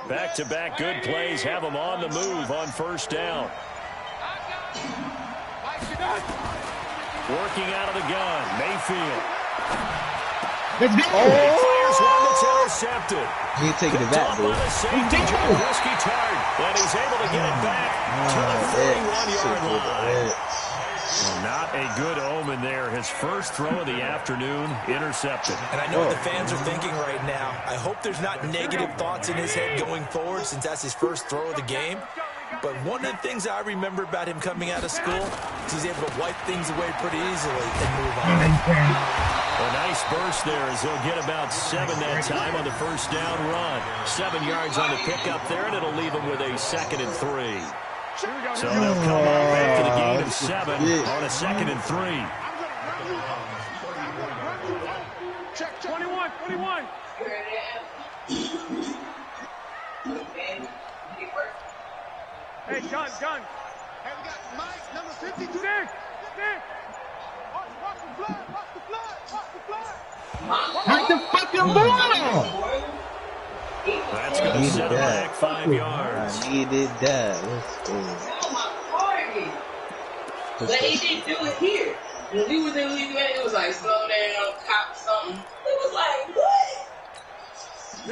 Back-to-back good plays have them on the move on first down. Working out of the gun, Mayfield. Let's go. Fires one that's intercepted. He taking it back, bro. Safety risky turn, and he's able to get it back to the 31-yard line. Not a good omen there. His first throw of the afternoon intercepted. And I know what the fans are thinking right now. I hope there's not negative thoughts in his head going forward since that's his first throw of the game. But one of the things I remember about him coming out of school is he's able to wipe things away pretty easily and move on. A nice burst there as he'll get about 7 that time on the first down run. 7 yards on the pickup there, and it'll leave him with a 2nd and 3. So they'll come up after the gain of 7 on a 2nd and 3. Check 21. Hey, gun. Hey, we got Mike, number 52. Watch the flag. Hit the fucking ball. That's going to set him back 5 yards. I needed that. Let's go. But he didn't do it here. When we was in Louisiana, it was like slow down, cop something. It was like, what?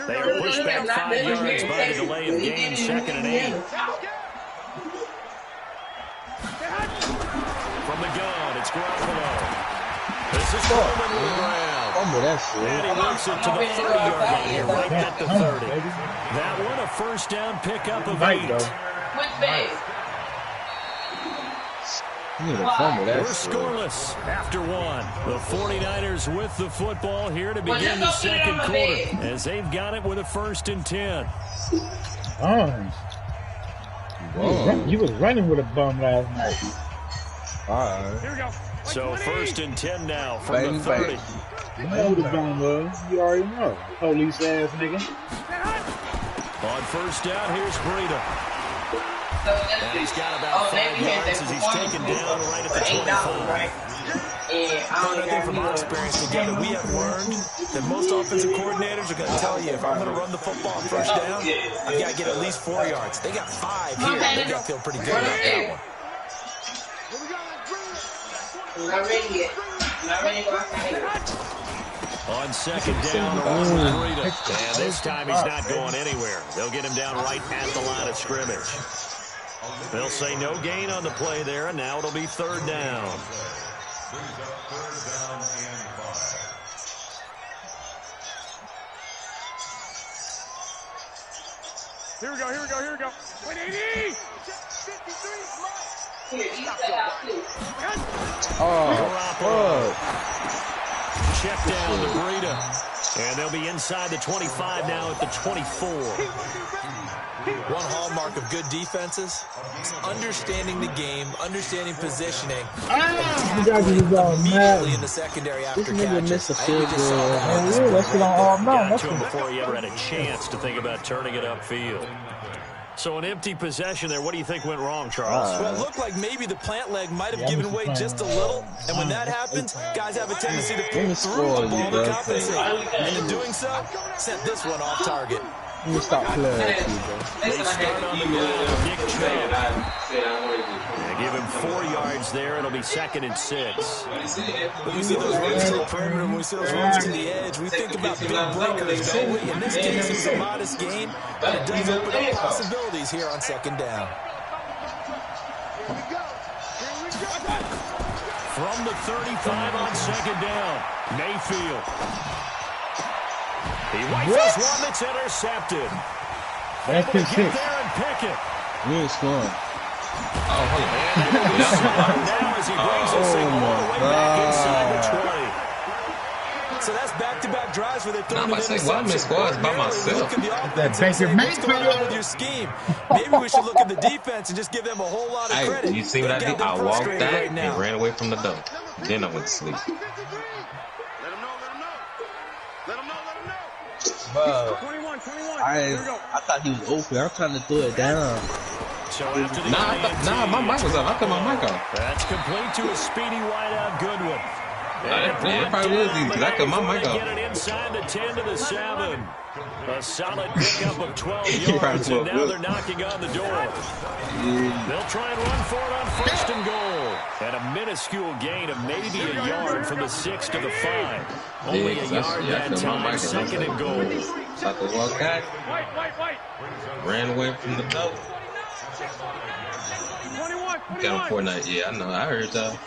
They are pushed back 5 yards by the delay of game, 2nd and 8. From the gun, it's Garoppolo. This is Coleman with the ground. And he moves it to the 30-yard line here, right at the 30. That one, a first down pickup of 8. Which base? We're scoreless after 1. The 49ers with the football here to begin the second quarter as they've got it with a 1st and 10. You was running with a bum last night. Here we go. So 1st and 10 now from the 30. You know who the bum was. You already know. Police ass nigga. On first down, here's Breida. And he's got about 5 yards as he's taken down right at the 25. I think from our experience together, we have learned that most offensive coordinators are going to tell you, if I'm going to run the football on first down, I've got to get at least 4 yards. They got 5 here. They got to feel pretty good about that one. Not ready yet. On second down, Breida. And this time he's not going anywhere. They'll get him down right at the line of scrimmage. They'll say no gain on the play there, and now it'll be 3rd down. Here we go. Wait, 80! Check down to Breida. And they'll be inside the 25 now at the 24. One hallmark of good defenses is understanding the game, understanding positioning, and immediately in the secondary after catches. Got to him before he ever had a chance to think about turning it upfield. So an empty possession there. What do you think went wrong, Charles? Well, it looked like maybe the plant leg might have given way just a little. And when that happens, guys have a tendency to pull through the ball to compensate. And in doing so, sent this one off target. You stop playing. They start on the ground. Nick Chubb. They give him 4 yards there. It'll be 2nd and 6. When we see those runs to the perimeter, when we see those runs to the edge, we think about big breakers, don't we? In this case, it's a modest gain, but it does open up possibilities here on 2nd down. From the 35 on 2nd down, Mayfield. He rifles one that's intercepted. That's his Get there and pick it. We ain't scoring. Now as he brings this thing all the way back inside the 20. So that's back-to-back drives where they've thrown an interception. Well, I'm in squads by myself. Look at the offense and say, what's going on with your scheme? Maybe we should look at the defense and just give them a whole lot of credit. Hey, you see what I did? I walked out and ran away from the door. Then I went to sleep. Bro, 21. I thought he was open. I'm trying to throw it down. So after the Nah, my mic was up. I thought my mic off. That's complete to a speedy wideout Goodwin. It probably is easy, because I cut my mic off. Get it inside the 10 to the 7. A solid pickup of 12 yards, and now they're knocking on the door. They'll try and run for it on 1st and goal. And a minuscule gain of maybe a yard from the 6 to the 5. Only a yard that time, 2nd and goal. Shot the walk back. Ran away from the belt. Got him Fortnite. Yeah, I know. I heard y'all.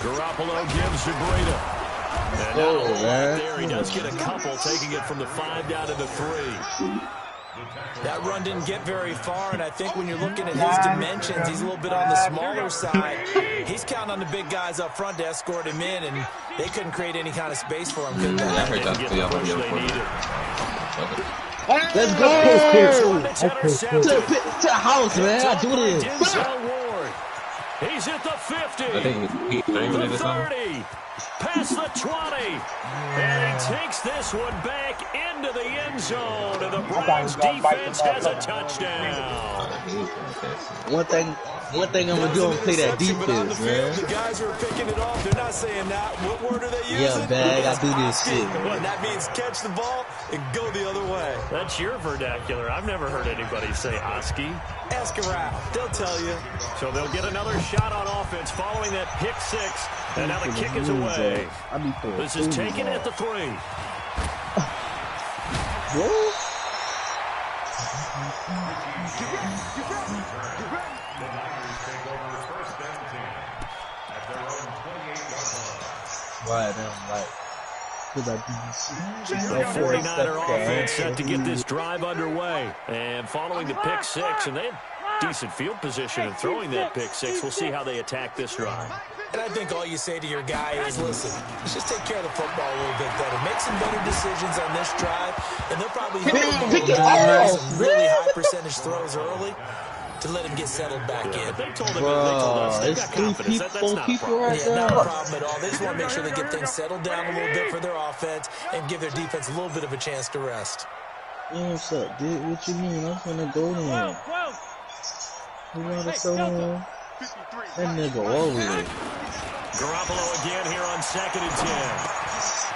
Garoppolo gives to Breda. And now there he does get a couple, taking it from the 5 down to the 3. That run didn't get very far, and I think when you're looking at his dimensions, he's a little bit on the smaller side. He's counting on the big guys up front to escort him in, and they couldn't create any kind of space for him. Yeah, I heard Didn't get the push they needed. Let's go! To the house, man. I do this. He's at the 50. I think he the 30. Past the 20. And he takes this one back into the end zone. And the Browns defense has a touchdown. One thing I'm going to do, I'm going to play that defense, man. The guys who are picking it off, they're not saying that. What word are they using? Yeah, bag, I do this shit. Well, that means catch the ball and go the other way. That's your vernacular. I've never heard anybody say Oski. Ask around. They'll tell you. So they'll get another shot on offense following that pick 6. And now the kick is away. This is taken at the 3. The 49er offense set to get this drive underway. And following the pick 6, and they had decent field position in throwing that pick 6. We'll see how they attack this drive. And I think all you say to your guy is, listen, let's just take care of the football a little bit better. Make some better decisions on this drive, and they'll probably hit some really high percentage throws early to let him get settled back in. They told us they've got confidence. That's not a problem. Not a problem at all. They just want to make sure they get things settled down a little bit for their offense and give their defense a little bit of a chance to rest. Yeah, what's up, dude? What you mean? I'm gonna go in. You wanna throw him? That nigga over there. Garoppolo again here on 2nd and 10.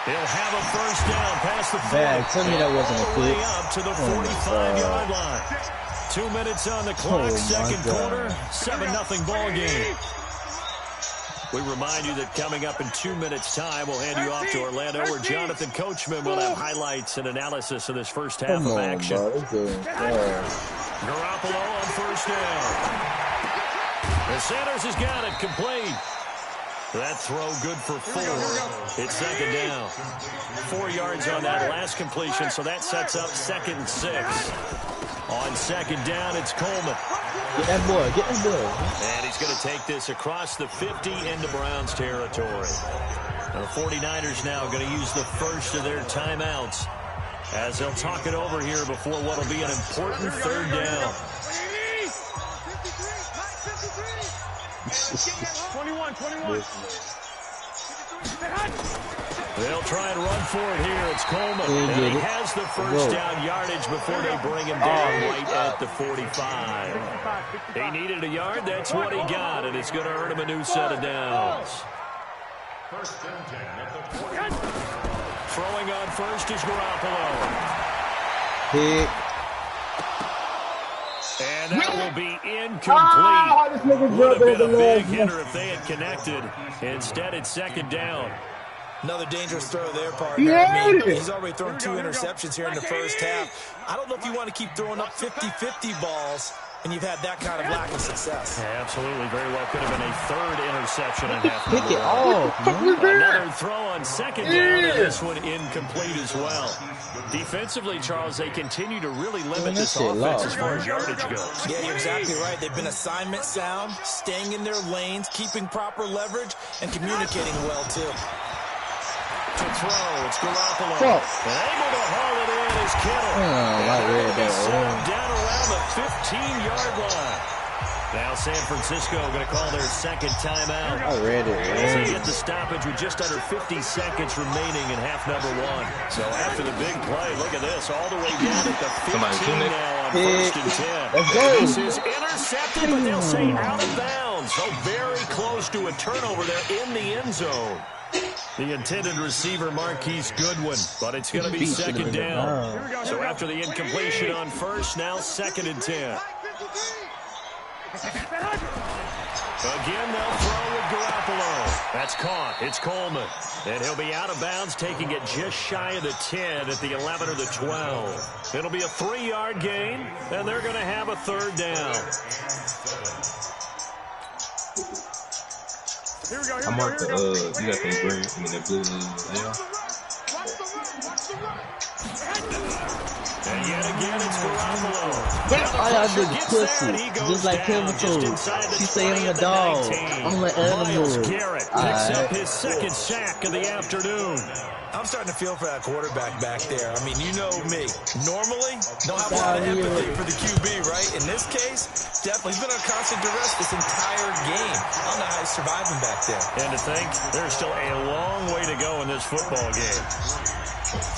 He'll have a first down past the bag. Tell me that wasn't a pitch. Up to the 45-yard line. 2 minutes on the clock, second quarter, 7-0 ball game. We remind you that coming up in 2 minutes' time, we'll hand you off to Orlando, where Jonathan Coachman will have highlights and analysis of this first half of action. Garoppolo on first down. And Sanders has got it complete. That throw good for 4. It's 2nd down. 4 yards on that last completion, so that sets up 2nd and 6. On 2nd down, it's Coleman. Get that boy. And he's going to take this across the 50 into Browns territory. The 49ers now going to use the first of their timeouts as they'll talk it over here before what will be an important 3rd down. 21. They'll try and run for it here. It's Coleman. And he has the first down yardage before they bring him down right at the 45. He needed a yard. That's what he got, and it's going to earn him a new set of downs. Throwing on first is Garoppolo. And that will be incomplete. Would have been a big hitter if they had connected. Instead, it's 2nd down. Another dangerous throw there, partner. I mean, he's already thrown 2 interceptions here in the first half. I don't know if you want to keep throwing up 50-50 balls and you've had that kind of lack of success. Yeah, absolutely. Very well could have been a 3rd interception and half. Pick it off. Another throw on 2nd down, and this one incomplete as well. Defensively, Charles, they continue to really limit this offense as far as yardage goes. Yeah, you're exactly right. They've been assignment sound, staying in their lanes, keeping proper leverage, and communicating well, too. To throw, it's Garoppolo. And able to haul it in is Kittle. Down around the 15-yard line. Now San Francisco going to call their second timeout. I read it. As they get the stoppage with just under 50 seconds remaining in half number one. So after the big play, look at this, all the way down at the 15 now on first and 10. Let's go. This is intercepted, but they'll say out of bounds. So very close to a turnover there in the end zone. The intended receiver, Marquise Goodwin, but it's going to be second down. So after the incompletion on first, now second and 10. Again, they'll throw with Garoppolo. That's caught. It's Coleman. And he'll be out of bounds, taking it just shy of the 10 at the 11 or the 12. It'll be a 3-yard gain, and they're going to have a third down. I marked the, you got the green, the blue, And yet again, it's Garoppolo. All y'all do is pussy, just like Pivotal. She say I'm a dog. I'm an animal. Myles Garrett picks up his second sack of the afternoon. I'm starting to feel for that quarterback back there. I mean, you know me. Normally, don't have a lot of empathy for the QB, right? In this case, definitely. He's been under constant duress this entire game. I don't know how he's surviving back there. And to think, there's still a long way to go in this football game.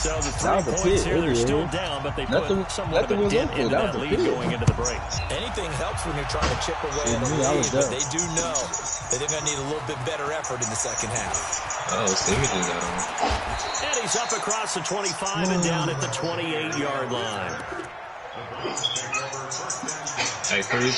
So the 3 points here, they're still down, but they put somewhat of a dent into that lead going into the break. Anything helps when you're trying to chip away at a lead, but they do know that they're going to need a little bit better effort in the second half. Oh, Sammy just got on. And he's up across the 25 and down at the 28-yard line. Hey, Chris,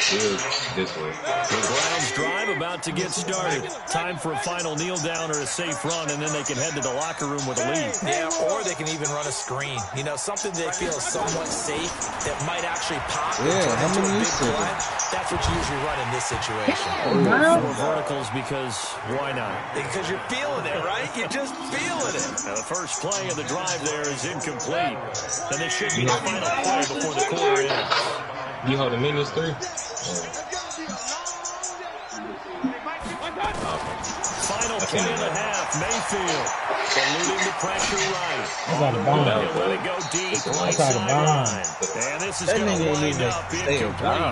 this way. The Browns drive about to get started. Time for a final kneel down or a safe run, and then they can head to the locker room with a lead. Yeah, or they can even run a screen. You know, something they feel somewhat safe that might actually pop and turn into a big play. That's what you usually run in this situation. Four verticals because why not? Because you're feeling it, right? You're just feeling it. Now the first play of the drive there is incomplete. And this should be the final play before the quarter ends. You holding minus 3? Final play and a half. Mayfield eluding the pressure right. He'll let it go deep. Right sideline. And this is going to wind up incomplete.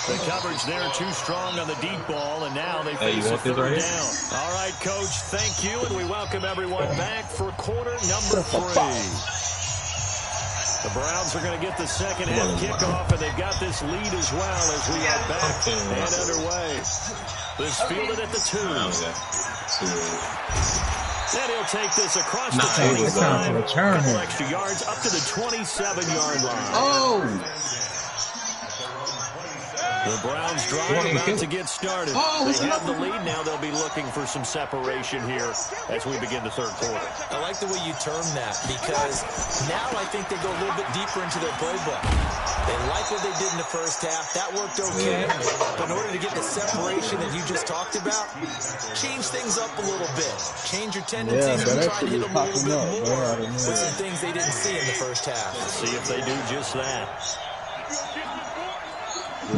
The coverage there too strong on the deep ball, and now they face a third down. All right, Coach, thank you, and we welcome everyone back for quarter number 3. The Browns are going to get the second half kickoff, and they've got this lead as well as we are back and underway. This fielded at the 2. And he'll take this across the 25. A couple extra yards up to the 27-yard line. Oh! The Browns drive about to get started. They have the lead. Now they'll be looking for some separation here as we begin the third quarter. I like the way you term that because now I think they go a little bit deeper into their playbook. They like what they did in the first half. That worked okay. But in order to get the separation that you just talked about, change things up a little bit. Change your tendencies and try to hit them a little bit more with some things they didn't see in the first half. Let's see if they do just that. They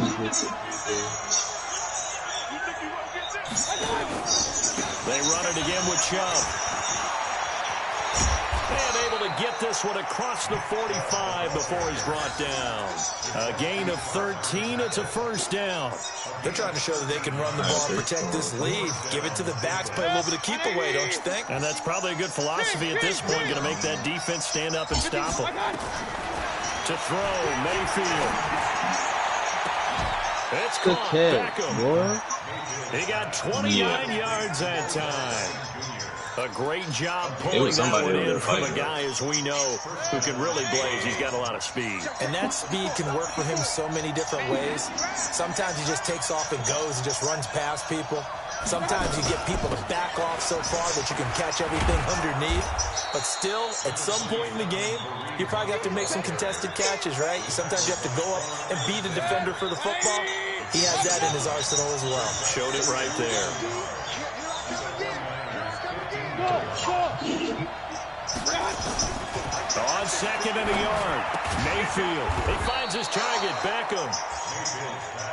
run it again with Chubb. And able to get this one across the 45 before he's brought down. A gain of 13. It's a first down. They're trying to show that they can run the ball and protect this lead. Give it to the backs, play a little bit of keep away, don't you think? And that's probably a good philosophy at this point. Going to make that defense stand up and stop them. To throw, Mayfield. It's caught. Beckham. He got 29 yards that time. A great job pulling that one in from a guy, as we know, who can really blaze. He's got a lot of speed. And that speed can work for him so many different ways. Sometimes he just takes off and goes and just runs past people. Sometimes you get people to back off so far that you can catch everything underneath. But still, at some point in the game, you probably have to make some contested catches, right? Sometimes you have to go up and beat a defender for the football. He has that in his arsenal as well. Showed it right there. On second and a yard. Mayfield. He finds his target, Beckham.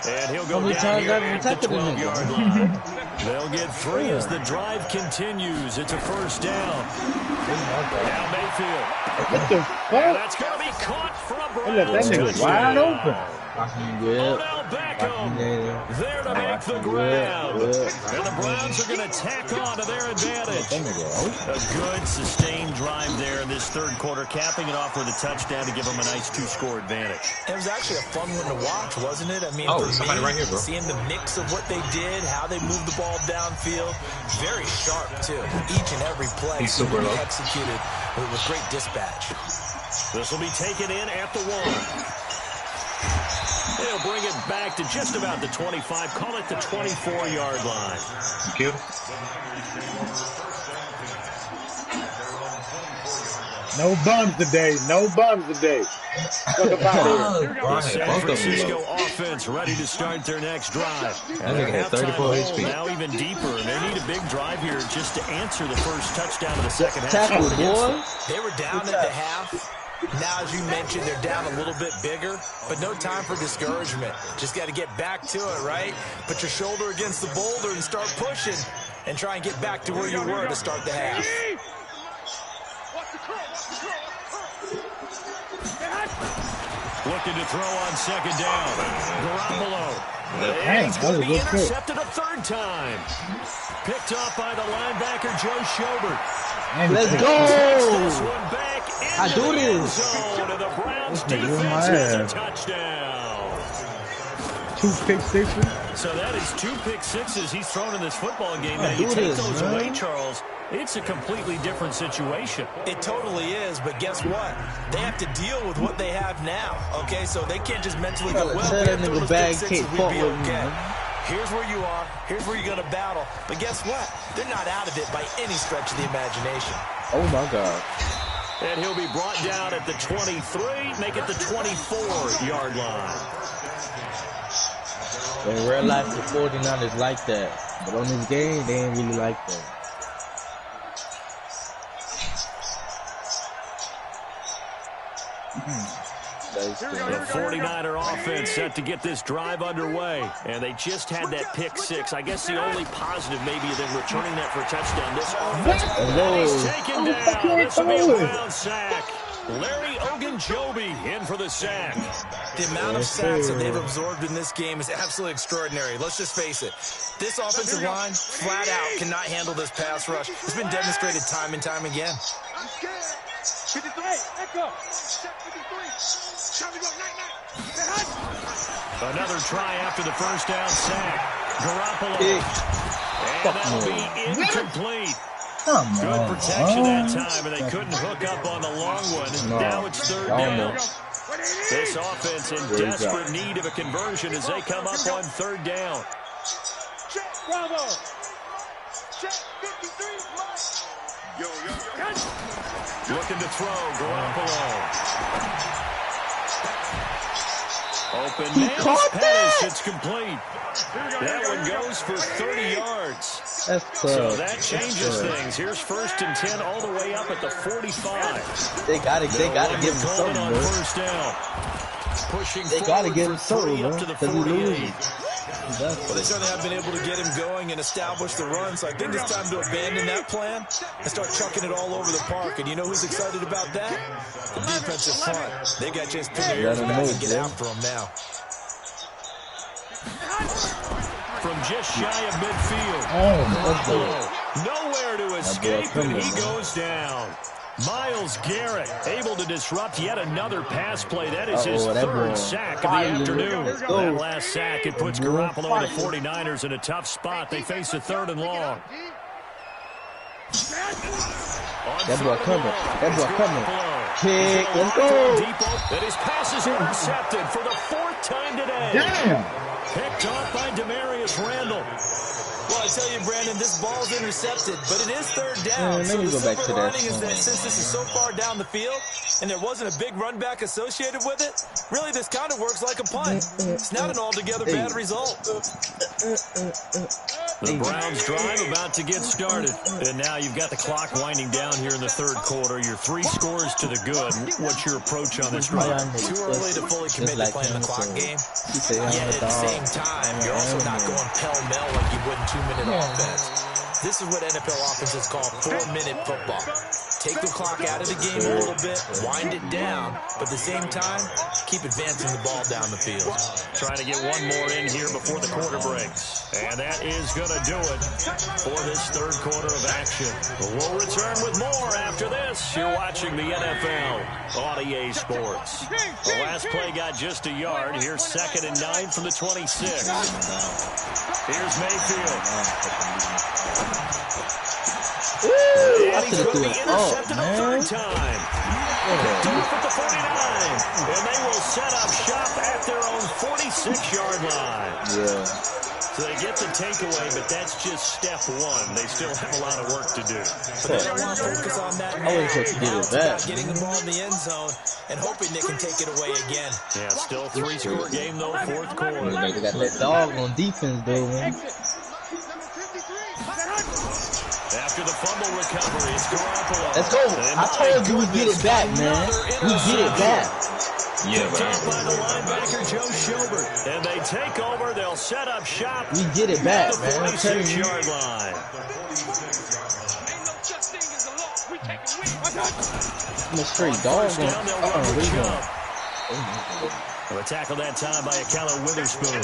And he'll go down here at the 12-yard line. They'll get 3 as the drive continues. It's a first down. Now Mayfield. What the fuck? And that's going to be caught for a Browns that nigga wide open. Odell Beckham there to make the grab. And the Browns are going to tack on to their advantage. A good sustained drive there in this third quarter, capping it off with a touchdown to give them a nice 2-score advantage. It was actually a fun one to watch, wasn't it? I mean, somebody right here, bro. Seeing the mix of what they did, how they moved the ball downfield, very sharp too. Each and every play really executed with great dispatch. This will be taken in at the 1. They'll bring it back to just about the 25. Call it the 24-yard line. Thank you. No bums today. No bums today. Talk about it. The San Francisco offense ready to start their next drive. I think it had 34 HP. Now even deeper, and they need a big drive here just to answer the first touchdown of the second half. Tackle, boy. They were down at the half. Now, as you mentioned, they're down a little bit bigger, but no time for discouragement. Just got to get back to it, right? Put your shoulder against the boulder and start pushing and try and get back to where you were to start the half. Looking to throw on second down. Garoppolo. He's going to be intercepted a third time. Picked off by the linebacker, Joe Schobert. Let's go. This one back I do this. zone, and the Browns defense has a touchdown. 2 pick sixes. So that is 2 pick sixes he's thrown in this football game. Now you take those away, Charles, it's a completely different situation. It totally is, but guess what? They have to deal with what they have now, okay? So they can't just mentally go, well, that nigga bag can't fuck with me. Here's where you are. Here's where you're going to battle. But guess what? They're not out of it by any stretch of the imagination. Oh, my God. And he'll be brought down at the 23, make it the 24-yard line. In real life, the 49ers like that. But on this game, they ain't really like that. The 49er offense set to get this drive underway. And they just had that pick six. I guess the only positive maybe of them returning that for a touchdown. This offense, he's taken down. This will be a Brown sack. Larry Ogunjobi in for the sack. The amount of sacks that they've absorbed in this game is absolutely extraordinary. Let's just face it. This offensive line, flat out, cannot handle this pass rush. It's been demonstrated time and time again. 53, let go. 53. Another try after the first down sack. Garoppolo. And that'll be incomplete. Good protection that time, and they couldn't hook up on the long one. Now it's third down. This offense in desperate need of a conversion as they come up on third down. Bravo. Check 53. Looking to throw, Garoppolo. Open man, Pettis, it's complete. That one goes for 30 yards. So that changes things. Here's 1st and 10 all the way up at the 45. They gotta give him something, on bro. first down. Pushing they gotta give him something, up to the 48. Well, they certainly have been able to get him going and establish the run, so I think it's time to abandon that plan and start chucking it all over the park. And you know who's excited about that? The defensive front. They got a chance to pin their ears back and get after him now. From just shy of midfield. Nowhere to escape, and he goes down. Myles Garrett able to disrupt yet another pass play. That is his third sack of the afternoon. That last sack, it puts Garoppolo and the 49ers in a tough spot. They face a 3rd and long. That boy coming. Kick, let's go. And his pass is intercepted for the 4th time today. Damn. Picked off by Demarius Randall. Well, I tell you, Brandon, this ball's intercepted, but it is third down. So the silver lining is that since this is so far down the field and there wasn't a big run back associated with it, really this kind of works like a punt. It's not an altogether bad result. The Browns drive about to get started. And now you've got the clock winding down here in the third quarter. Your 3 scores to the good. What's your approach on this drive? Too early to fully commit to playing the clock game. Yet at the same time, you're also not going pell-mell like you would in 2-minute offense. This is what NFL offenses call 4-minute football. Take the clock out of the game a little bit, wind it down, but at the same time, keep advancing the ball down the field. Trying to get one more in here before the quarter breaks. And that is going to do it for this third quarter of action. We'll return with more after this. You're watching the NFL on EA Sports. The last play got just a yard. Here's 2nd and 9 from the 26. Here's Mayfield. And he's going to be intercepted a third time. Picked off at the 49. And they will set up shop at their own 46-yard line. Yeah. So they get the takeaway, but that's just step one. They still have a lot of work to do. But they don't want to focus on that now. Now it's about getting the ball in the end zone and hoping they can take it away again. Yeah, still a 3-score game, though, fourth quarter. They got that dog on defense, though, man. After the fumble recovery, it's Garoppolo. Let's go. I told you we get it back, man. We get it back. Yeah, man. By the linebacker, Joe Schobert. And they take over. They'll set up shop. We get it back, man. The 46-yard line. I'm a straight dog. A tackle that time by Akello Witherspoon.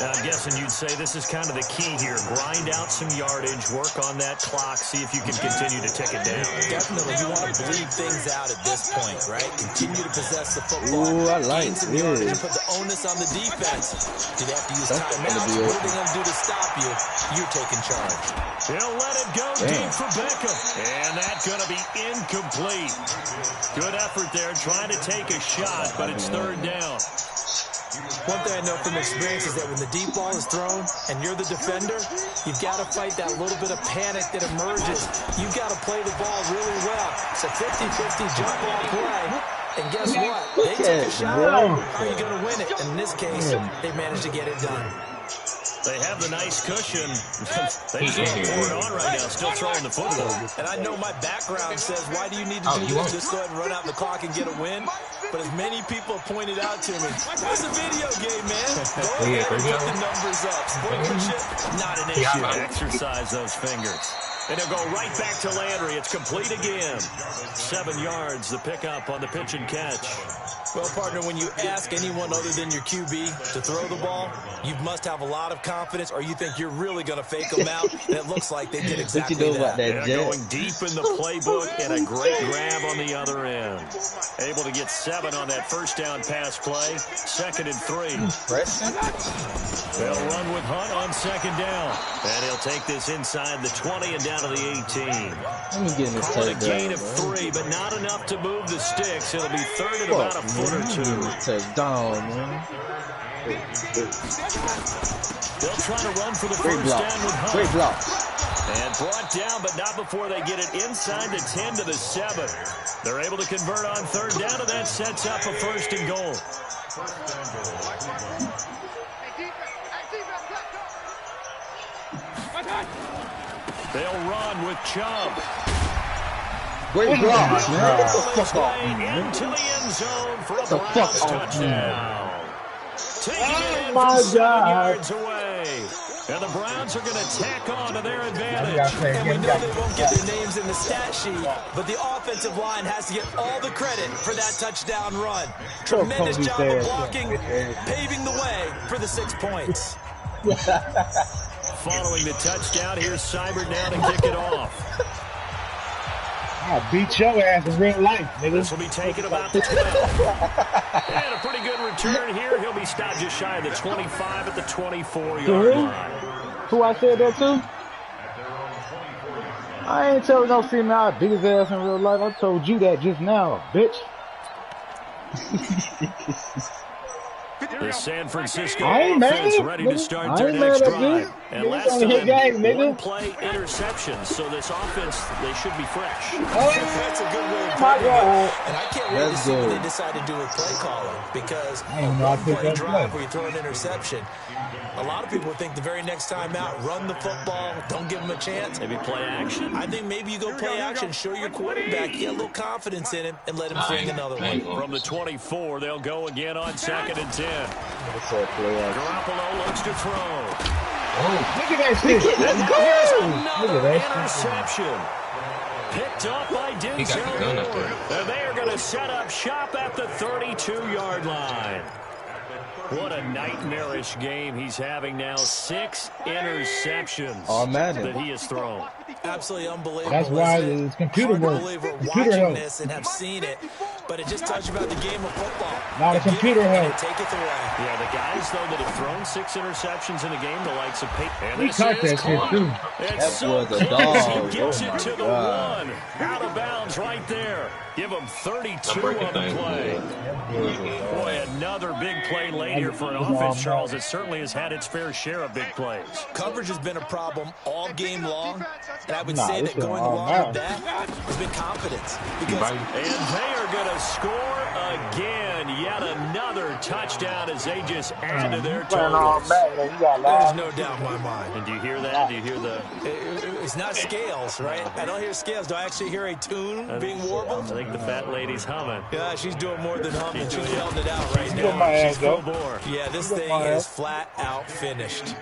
I'm guessing you'd say this is kind of the key here. Grind out some yardage, work on that clock, see if you can continue to tick it down. Definitely, you want to bleed things out at this point, right? Continue to possess the football. Ooh, I like some yardage and put the onus on the defense. Do they have to use timeouts? What are they going to do to stop you? You're taking charge. He'll let it go deep for Beckham. And that's going to be incomplete. Good effort there, trying to take a shot, but it's third down. One thing I know from experience is that when the deep ball is thrown and you're the defender, you've got to fight that little bit of panic that emerges. You've got to play the ball really well. It's a 50-50 jump ball play. And guess what? They take a shot. Are you going to win it? And in this case, they managed to get it done. They have the nice cushion. They just want to pour it on right now, still throwing the football. And I know my background says, why do you need to do this? Just go ahead and run out the clock and get a win. But as many people have pointed out to me, it's a video game, man. Go ahead and put the numbers up. Sportsmanship, not an issue. Exercise those fingers. And they'll go right back to Landry. It's complete again. 7 yards, the pickup on the pitch and catch. Well, partner, when you ask anyone other than your QB to throw the ball, you must have a lot of confidence, or you think you're really going to fake them out, and it looks like they did exactly that. They're going deep in the playbook, and a great grab on the other end. Able to get 7 on that first down pass play. 2nd and 3. They'll run with Hunt on 2nd down. And he'll take this inside the 20 and down to the 18. Let me get Call it a gain of 3, but not enough to move the sticks. It'll be third and about a foot or 2. Take down, man. They'll try to run for the first down with Hunt. Great block. And brought down, but not before they get it inside the 10 to the 7. They're able to convert on third down, and that sets up a 1st and goal. They'll run with Chubb. Great block, man. Get the fuck off, man. Into the end zone for a Browns touchdown. Taking it in from 7 yards away. And the Browns are going to tack on to their advantage. And we know they won't get their names in the stat sheet, but the offensive line has to get all the credit for that touchdown run. Tremendous job of blocking, paving the way for the 6 points. Following the touchdown, here's Seibert now to kick it off. I'll beat your ass in real life, nigga. This will be taken about the 12. And a pretty good return here. He'll be stopped just shy of the 25 at the 24-yard line. Who I said that to? I ain't telling no female I beat his ass in real life. I told you that just now, bitch. The San Francisco offense ready to start their next drive. And last time, one-play interceptions. So this offense, they should be fresh. That's a good way of putting it. And I can't wait to see what they decide to do with play calling. Because a one-play drive where you throw an interception, a lot of people would think the very next time out, run the football, don't give them a chance. Maybe play action. I think maybe you go play action, show your quarterback, get a little confidence in him, and let him fling another one. From the 24, they'll go again on 2nd and 10. Garoppolo looks to throw. Look at that shit. Let's go. Another interception. Picked off by Denzel Ward. And they are going to set up shop at the 32-yard line. What a nightmarish game he's having now. 6 interceptions that he has thrown. Absolutely unbelievable. That's why it's computer work. Computer watching this and have seen it, but it just tells you about the game of football. Not a computer help. Take it away. Yeah, the guys, though, that have thrown 6 interceptions in a game, the likes of Peyton. He caught that shit, too. It's so was a dog. he gets it to the 1. Out of bounds right there. Give him 32 on the play. Boy, another big play late here for an offense, Charles. It certainly has had its fair share of big plays. Coverage has been a problem all game long, and I would say that going along with that has been confidence. And they are going to score again. Yet another touchdown as they just add to their totals. There's no doubt in my mind. And do you hear that? Do you hear the... It's not scales, right? I don't hear scales. Do I actually hear a tune being warbled? I think the fat lady's humming. Yeah, she's doing more than humming. She's yelling it out right now. She's full bore. Yeah, this thing is flat out finished.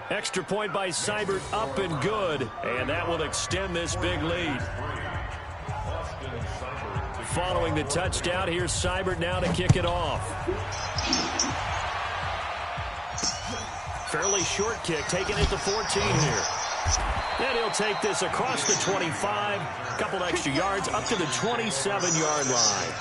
Extra point by Seibert, up and good. And that will extend this big lead. Following the touchdown, here's Seibert now to kick it off. Fairly short kick, taking it to 14 here. Then he'll take this across the 25, a couple extra yards, up to the 27-yard line.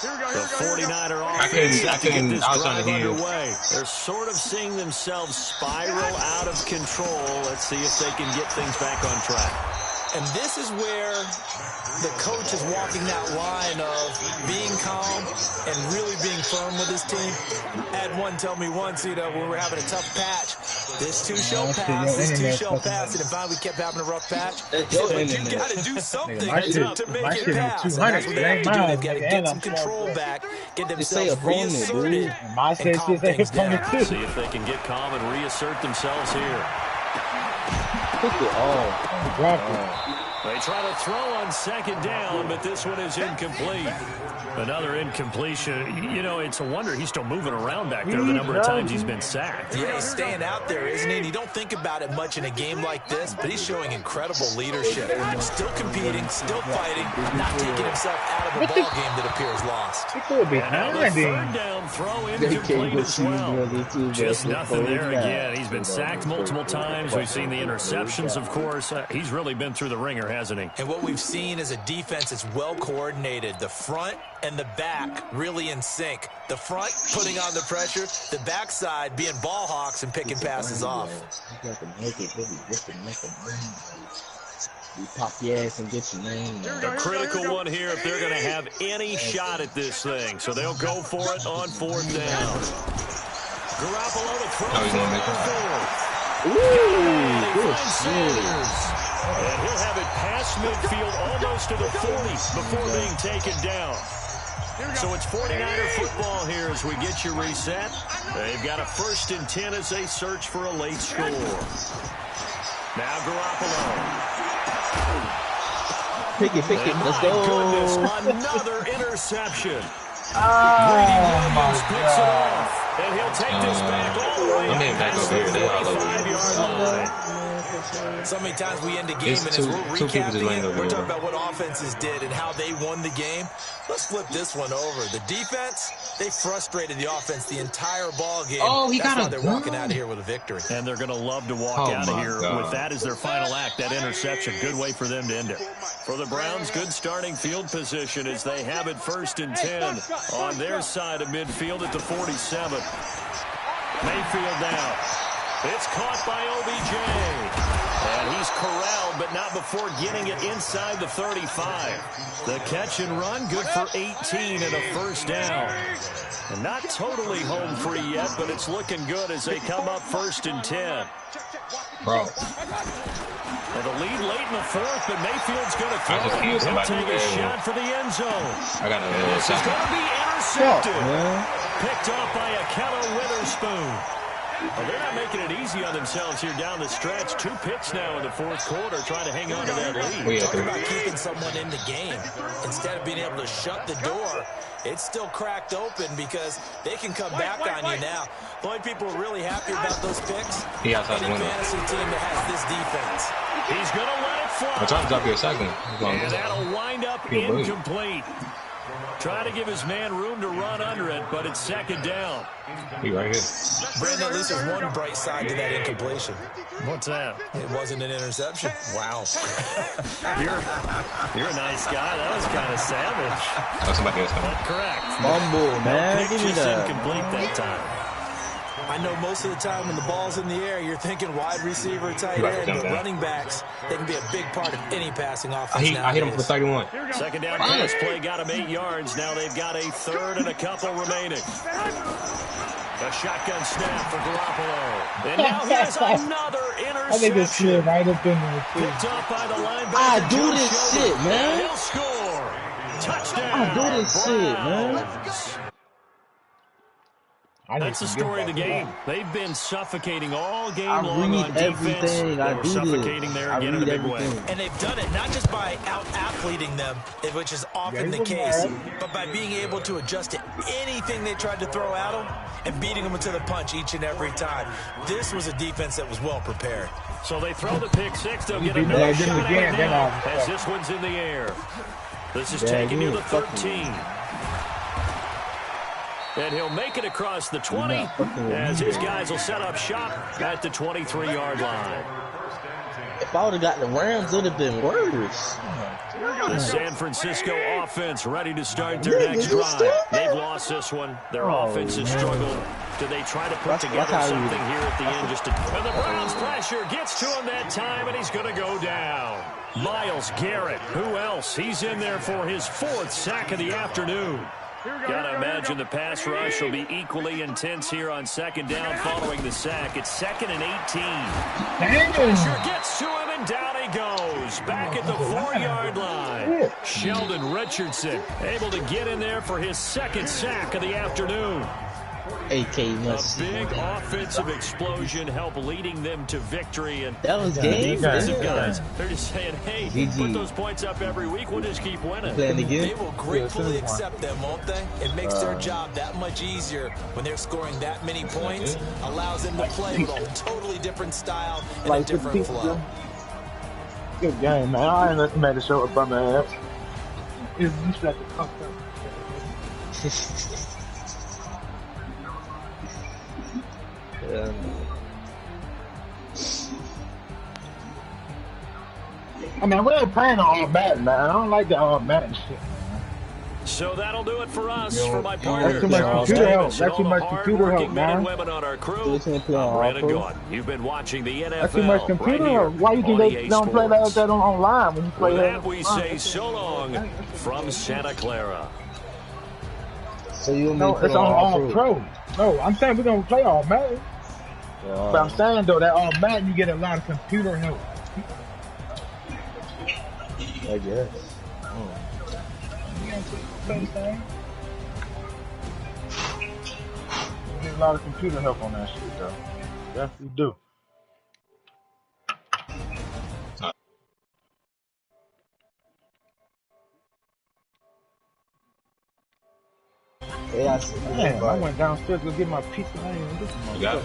The 49er offense I couldn't underway. They're sort of seeing themselves spiral out of control. Let's see if they can get things back on track. And this is where the coach is walking that line of being calm and really being firm with his team. I had one tell me once, when we were having a tough patch, this too shall pass, this too shall pass, and if we kept having a rough patch, you got to do something to make it pass. And that's what they have to do. They've got to get some control back, get themselves reasserted, and calm things down. See if they can get calm and reassert themselves here. They try to throw on second down, but this one is incomplete. Another incompletion. It's a wonder he's still moving around back there the number of times he's been sacked. Yeah, he's staying out there, isn't he? And you don't think about it much in a game like this, but he's showing incredible leadership. Still competing, still fighting, not taking himself out of a ball game that appears lost. Another third down throw incomplete as well. Just nothing there again. He's been sacked multiple times. We've seen the interceptions, of course. He's really been through the ringer, hasn't he? And what we've seen is a defense that's well coordinated. The front and the back really in sync. The front putting on the pressure, the backside being ball hawks and picking passes off. You pop your ass and get your name. A critical one here if they're going to have any shot at this thing. So they'll go for it on 4th down. Garoppolo to throw Good Sanders. And he'll have it past midfield almost to the 40 before being taken down. So it's 49er football here as we get your reset. They've got a 1st and 10 as they search for a late score. Now Garoppolo. Pick it, let's go. Goodness, another interception. Brady Williams picks it off. And he'll take this back all the way past the 45-yard line. So many times we end a game, and as we're recapping it, we're talking about what offenses did and how they won the game. Let's flip this one over. The defense, they frustrated the offense the entire ball game. That's why they're walking out of here with a victory. And they're going to love to walk out of here with that as their final act, that interception. Good way for them to end it. For the Browns, good starting field position as they have it 1st and 10 on their side of midfield at the 47. Mayfield now. It's caught by OBJ. And he's corralled, but not before getting it inside the 35. The catch and run, good for 18 and a 1st down. And not totally home free yet, but it's looking good as they come up 1st and 10. Bro. Well, the lead late in the 4th, but Mayfield's going to throw it. He'll take a shot for the end zone. This is going to be intercepted. Picked off by Akello Witherspoon. Well, they're not making it easy on themselves here down the stretch. 2 picks now in the 4th quarter trying to hang on to that lead. Talk about keeping someone in the game. Instead of being able to shut the door, it's still cracked open because they can come back on you now. The only people who are really happy about those picks, any fantasy team that has this defense. He's going to let it fly. I'm trying to drop you a second. And that'll wind up incomplete. Trying to give his man room to run under it, but it's 2nd down. He right here. Brandon, at least there's one bright side to that incompletion. What's that? It wasn't an interception. Wow. You're a nice guy. That was kind of savage. Oh, somebody else. But correct. Fumble, man. Pick Give me just that. incomplete that time. I know most of the time when the ball's in the air, you're thinking wide receiver, tight end, but running backs, they can be a big part of any passing offense. I hit him for 31. 2nd down pass play got him 8 yards. Now they've got a 3rd and a couple remaining. A shotgun snap for Garoppolo. And now here's another interception. I think it's slid right up in there, too. Picked up by the linebacker. I do this shit, man. He'll score. Touchdown. I do this shit, man. That's the story of the game. They've been suffocating all game long on defense. Everything. I do suffocating there again in a big way. And they've done it not just by out-athleting them, which is often the case, but by being able to adjust to anything they tried to throw at them and beating them to the punch each and every time. This was a defense that was well prepared. So they throw the pick 6. They'll get another shot at it now as this one's in the air. This is taking you to 13. And he'll make it across the 20 as his guys will set up shop at the 23-yard line. If I would have got the Rams, it would have been worse. The San Francisco offense ready to start their next drive. They've lost this one. Their offense has struggled. Do they try to put together something here at the end? And the Browns pressure gets to him that time, and he's going to go down. Myles Garrett, who else? He's in there for his 4th sack of the afternoon. Gotta imagine the pass rush will be equally intense here on 2nd down following the sack. It's 2nd and 18. Pressure gets to him, and down he goes. Back at the 4-yard line. Sheldon Richardson able to get in there for his 2nd sack of the afternoon. AK A big offensive explosion help leading them to victory. And that was game. Defensive guys, they're just saying, hey, put those points up every week, we'll just keep winning. They will gratefully accept them, won't they? It makes their job that much easier when they're scoring that many points. Allows them to play with a totally different style and a different flow. Good game, man. I ain't letting matter show up on my ass. You shut the fuck up. I mean, we ain't playing all Madden, man. I don't like the all Madden shit. So that'll do it for us. For my partners, that's too much computer help. That's too much computer help, men man. and women on our crew. I'm Brandon Gaudin. You've been watching the NFL. That's too much computer help. Why you think they don't play like that online when you play that? We say so long from Santa Clara. So you no, it's on all pro. No, I'm saying we're gonna play all Madden. But I'm saying though that all Madden you get a lot of computer help. I guess. You get a lot of computer help on that shit though. Yes, you do. Yeah, man, I went downstairs to get my pizza. I ain't even looking at got it.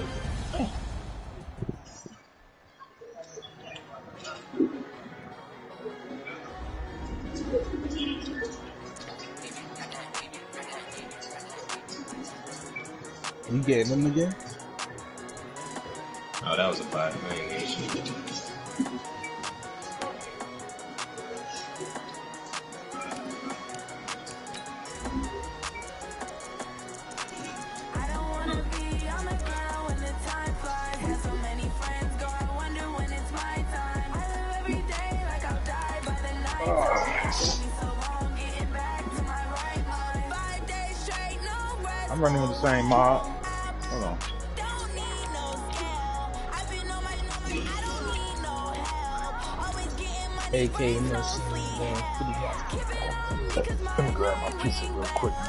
You getting them again? Oh, that was a 5 million issue. I'm running with the same mob. Hold on. AK Let me grab my pizza real quick now.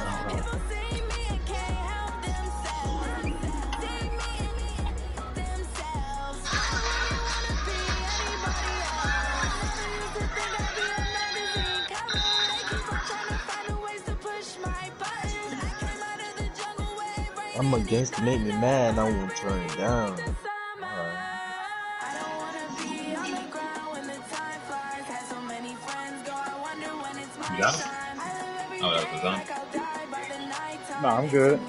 I'm against to make me mad and I won't turn it down. Alright. You got him? Oh, that was on. No, I'm good.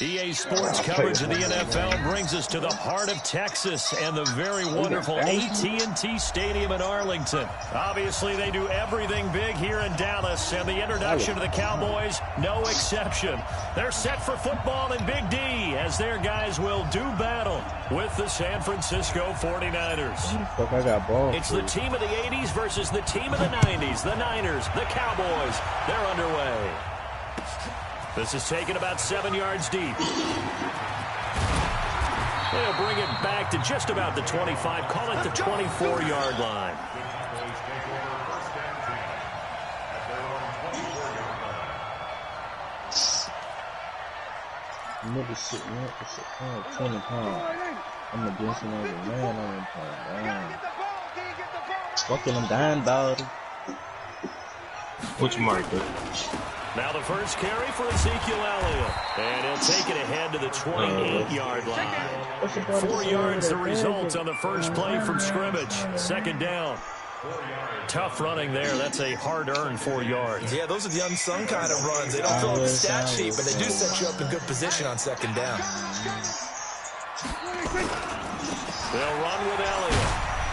EA Sports coverage of the NFL brings us to the heart of Texas and the very wonderful AT&T Stadium in Arlington. Obviously, they do everything big here in Dallas, and the introduction to the Cowboys, no exception. They're set for football in Big D as their guys will do battle with the San Francisco 49ers. It's the team of the 80s versus the team of the 90s. The Niners, the Cowboys, they're underway. This is taken about 7 yards deep. They'll bring it back to just about the 25. Call it the 24-yard line. Nigga shit, 20 pounds. I'm against him as a man, I'm down. Fucking, I'm dying, dog. Which marker? Now the first carry for Ezekiel Elliott. And he'll take it ahead to the 28-yard line. 4 yards the result on the first play from scrimmage. Second down. Tough running there. That's a hard-earned 4 yards. Yeah, those are the unsung kind of runs. They don't fill up the stat sheet, but they do set you up in good position on second down. They'll run with Elliott.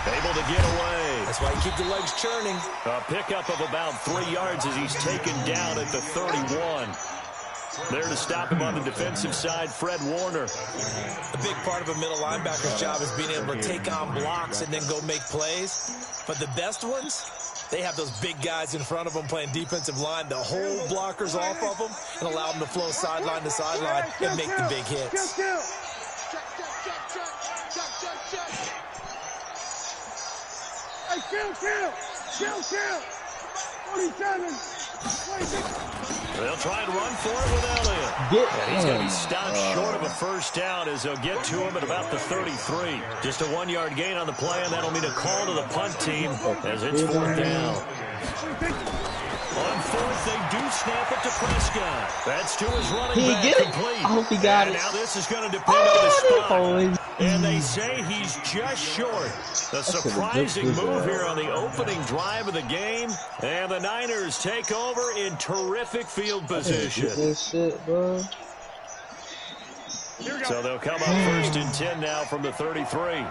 Able to get away. That's why you keep the legs churning. A pickup of about 3 yards as he's taken down at the 31. There to stop him on the defensive side, Fred Warner. A big part of a middle linebacker's job is being able to take on blocks and then go make plays. But the best ones, they have those big guys in front of them playing defensive line to hold blockers off of them and allow them to flow sideline to sideline and make the big hits. Chill. 47. They'll try and run for it with Elliott. And he's going to be stopped short of a first down as they'll get to him at about the 33. Just a 1-yard gain on the play, and that'll mean a call to the punt team as it's 4th down. On 4th, they do snap it to Prescott. That's to his running back. Get it? Complete. I hope he got it. Now this is going to depend on the spot. And they say he's just short. The surprising move here on the opening drive of the game. And the Niners take over in terrific field position. Shit, bro. So they'll come up 1st and 10 now from the 33.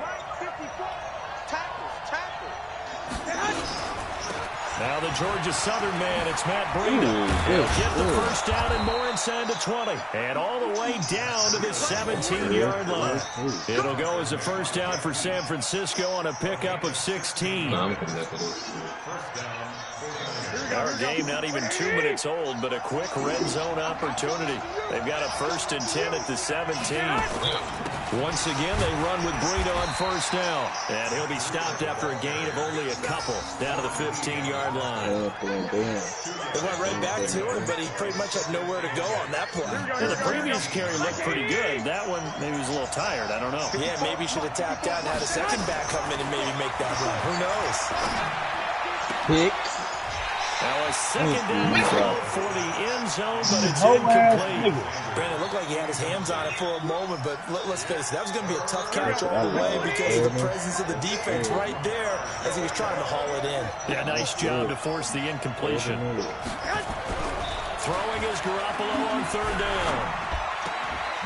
Now the Georgia Southern man, it's Matt Breida. He'll get the first down and more inside the 20. And all the way down to the 17-yard line. It'll go as a first down for San Francisco on a pickup of 16. Our game not even 2 minutes old, but a quick red zone opportunity. They've got a 1st and 10 at the 17. Once again, they run with Breida on first down. And he'll be stopped after a gain of only a couple down to the 15-yard line. They went right back to him, but he pretty much had nowhere to go on that play. And the previous carry looked pretty good. That one, maybe he was a little tired. I don't know. Yeah, maybe he should have tapped out and had a second back come in and maybe make that run. Who knows? Pick. Now a second down throw for the end zone, but it's incomplete. Brandon, it looked like he had his hands on it for a moment, but let's face it, that was going to be a tough catch all the way because of the presence of the defense right there as he was trying to haul it in. Yeah, nice job to force the incompletion. Throwing is Garoppolo on 3rd down.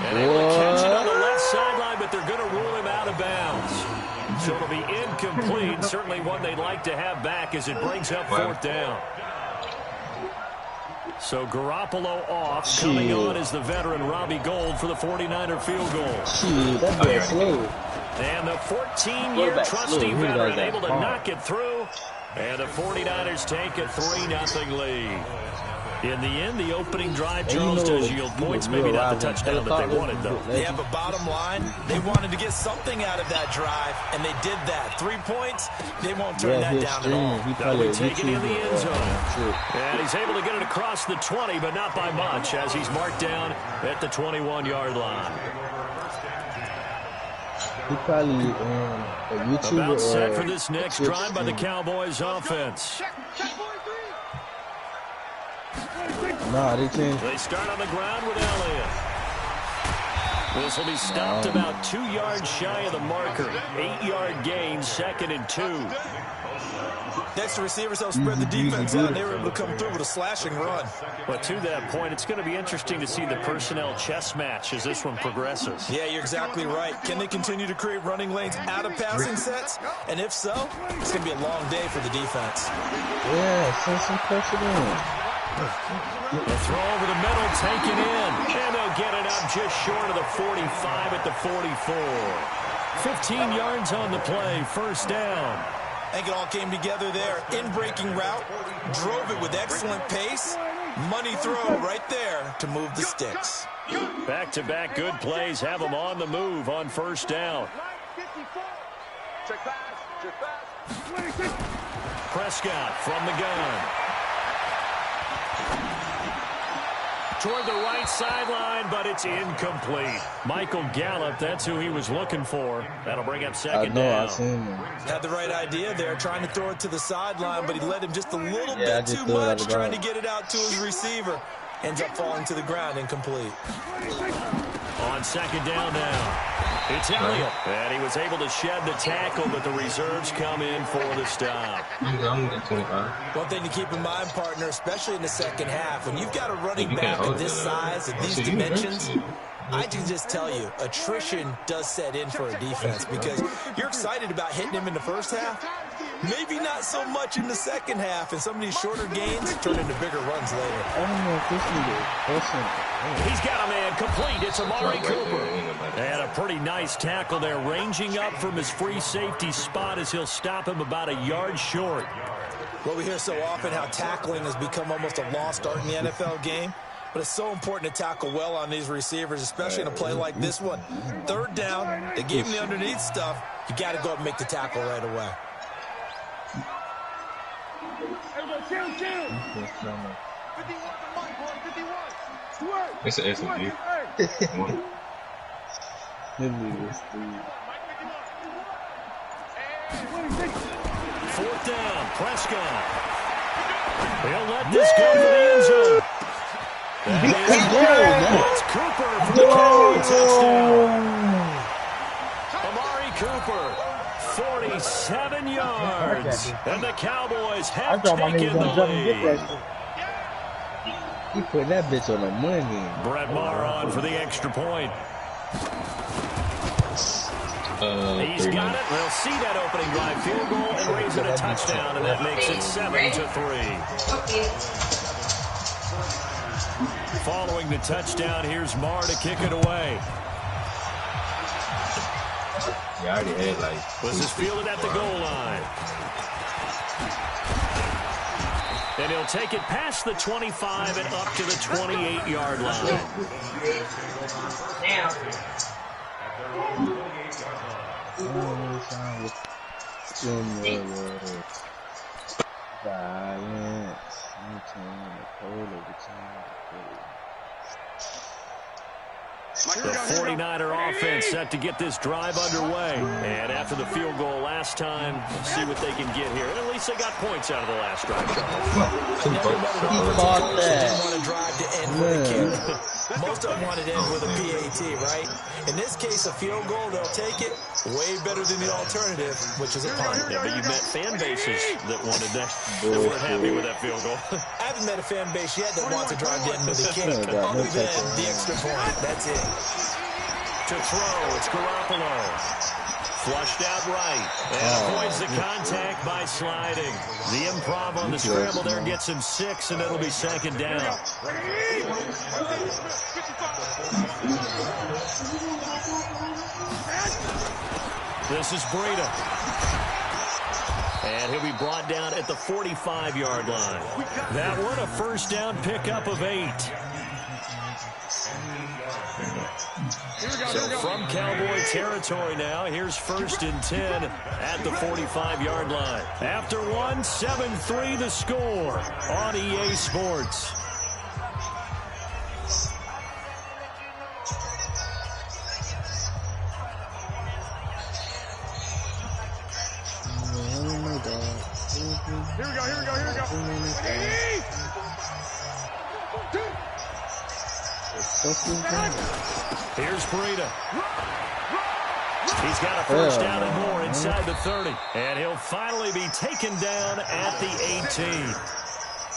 And they will catch it on the left sideline, but they're going to rule him out of bounds. So it'll be incomplete. Certainly one they'd like to have back as it brings up 4th down. So Garoppolo off. Coming on is the veteran Robbie Gould for the 49er field goal. That boy slow. And the 14-year trusty veteran able to knock it through. And the 49ers take a 3-0 lead. In the end, the opening drive, Charles, does yield points. Maybe not the touchdown that they wanted, though. Yeah, but bottom line, they wanted to get something out of that drive, and they did that. 3 points, they won't turn that down at all. That'll be taken in the end zone. And he's able to get it across the 20, but not by much, as he's marked down at the 21-yard line. He probably a YouTuber About set for or this next drive by the Cowboys offense. Nah, they changed. They start on the ground with Elliott. This will be stopped about 2 yards shy of the marker. 8-yard gain, 2nd and 2. Next, the receivers help spread the defense out, and they were able to come through with a slashing run. But to that point, it's going to be interesting to see the personnel chess match as this one progresses. Yeah, you're exactly right. Can they continue to create running lanes out of passing sets? And if so, it's going to be a long day for the defense. Yeah, send some pressure in. The throw over the middle, taken in. And they'll get it up just short of the 45 at the 44. 15 yards on the play, first down. I think it all came together there. In-breaking route, drove it with excellent pace. Money throw right there to move the sticks. Back-to-back good plays have them on the move on first down. Prescott from the gun. Toward the right sideline, but it's incomplete. Michael Gallup, that's who he was looking for. That'll bring up second down. Had the right idea there, trying to throw it to the sideline, but he led him just a little bit too much, trying to get it out to his receiver. Ends up falling to the ground, incomplete. On second down now, it's Elliott. And he was able to shed the tackle, but the reserves come in for the stop. One thing to keep in mind, partner, especially in the second half, when you've got a running back of this size, at these dimensions, I can just tell you, attrition does set in for a defense because you're excited about hitting him in the first half. Maybe not so much in the second half, and some of these shorter gains turn into bigger runs later. I don't know if this nigga. He's got a man complete. It's Amari Cooper. And a pretty nice tackle there, ranging up from his free safety spot as he'll stop him about a yard short. Well, we hear so often how tackling has become almost a lost art in the NFL game. But it's so important to tackle well on these receivers, especially in a play like this one. Third down, they gave him the underneath stuff. You got to go up and make the tackle right away. It's an SMG. Fourth down, Prescott. They'll let this go for the end zone. It's Cooper for the Cowboy touchdown. Amari Cooper, 47 yards. And the Cowboys have taken the lead. He put that bitch on the money. Brett Maher on for the extra point. He's got it. They'll see that opening drive field goal and raise it a touchdown, and that makes it 7-3. Following the touchdown, here's Maher to kick it away. Yeah, I already had like. This is fielded at the goal line. And he'll take it past the 25 and up to the 28-yard line. The 49er offense set to get this drive underway. And after the field goal last time, see what they can get here. And at least they got points out of the last drive. He caught that. Didn't want to drive to end with a kick. Most of them wanted to end with a PAT, right? In this case, a field goal, they'll take it. Way better than the alternative, which is a punt. Yeah, but you met fan bases that wanted that, that weren't happy with that field goal. I haven't met a fan base yet that wants to drive to end with a kick, other than the extra point. That's it. To throw, it's Garoppolo. Flushed out right. And avoids the contact by sliding. The improv on the scramble there gets him 6, and it'll be second down. This is Breida. And he'll be brought down at the 45-yard line. That one, a first down pickup of 8. So from Cowboy territory now, here's 1st and 10 at the 45-yard line. After one, 7-3 the score on EA Sports. Here we go. Here's Breida. He's got a first down and more inside the 30. And he'll finally be taken down at the 18.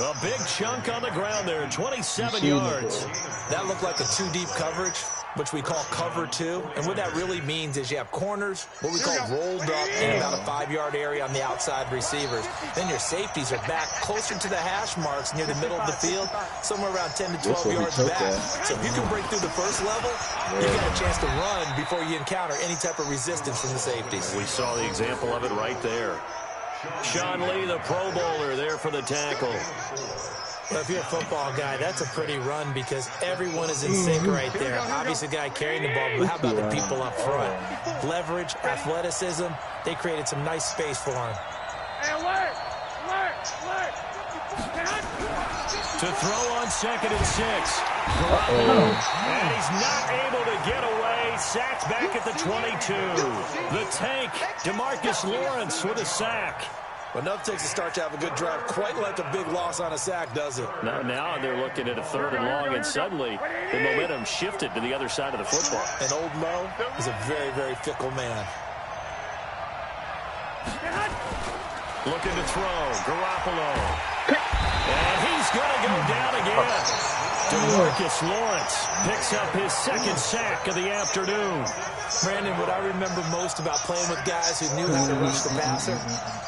A big chunk on the ground there, 27 yards. That looked like a two-deep coverage, which we call cover two. And what that really means is you have corners, what we call rolled up in about a 5-yard area on the outside receivers. Then your safeties are back closer to the hash marks near the middle of the field, somewhere around 10 to 12 yards back. So if you can break through the first level, you got a chance to run before you encounter any type of resistance from the safeties. We saw the example of it right there. Sean Lee, the Pro Bowler, there for the tackle. Well, if you're a football guy, that's a pretty run because everyone is in sync right there. Obviously, the guy carrying the ball, but how about the people up front? Leverage, athleticism, they created some nice space for him. To throw on 2nd and 6. And he's not able to get away. Sacked back at the 22. The tank, DeMarcus Lawrence with a sack. But enough takes a start to have a good drive. Quite like a big loss on a sack, does it? Now they're looking at a 3rd and long, and suddenly the momentum shifted to the other side of the football. And old Mo is a very, very fickle man. Looking to throw, Garoppolo. And he's going to go down again. DeMarcus Lawrence picks up his 2nd sack of the afternoon. Brandon, what I remember most about playing with guys who knew how to rush the passer,